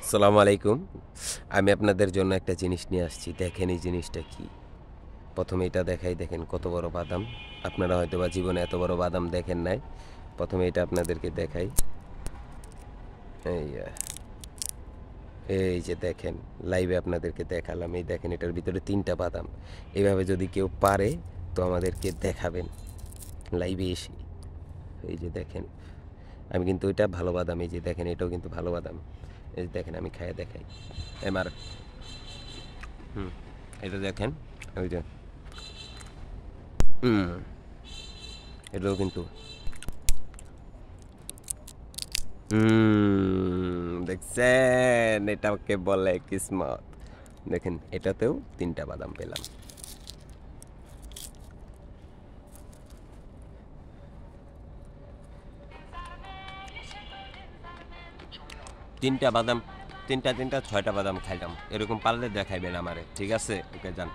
আসসালামু আলাইকুম। আমি আপনাদের জন্য একটা জিনিস নিয়ে আসছি। দেখেন এই জিনিসটা কি? ১ম এ এটা দেখাই, দেখেন কত বড় বাদাম। আপনারা হয়তোবা জীবনে এত বড় বাদাম দেখেন নাই। ১ম এ এটা আপনাদেরকে দেখাই। এই এই যে দেখেন, লাইভে আপনাদেরকে দেখালাম। এই দেখেন এটার ভিতরে ৩ টা বাদাম। এভাবে যদি কেউ পারে তো আমাদেরকে দেখাবেন লাইভে এসে। এই যে দেখেন, আমি কিন্তু এটা ভালো বাদাম। এই যে দেখেন এটাও কিন্তু ভালো বাদাম। এই যে দেখেন আমি খাইয়ে দেখাই। এবার এটা দেখেন, ওই যে হুম, এটাও কিন্তু দেখছেন এটাকে বলে কিসমত। দেখেন এটাতেও ৩ টা বাদাম পেলাম। ৩ টা বাদাম, ৩টা ৬টা বাদাম খাইলাম। এরকম পারলে দেখাইবেন আমারে, ঠিক আছে? ওকে যান।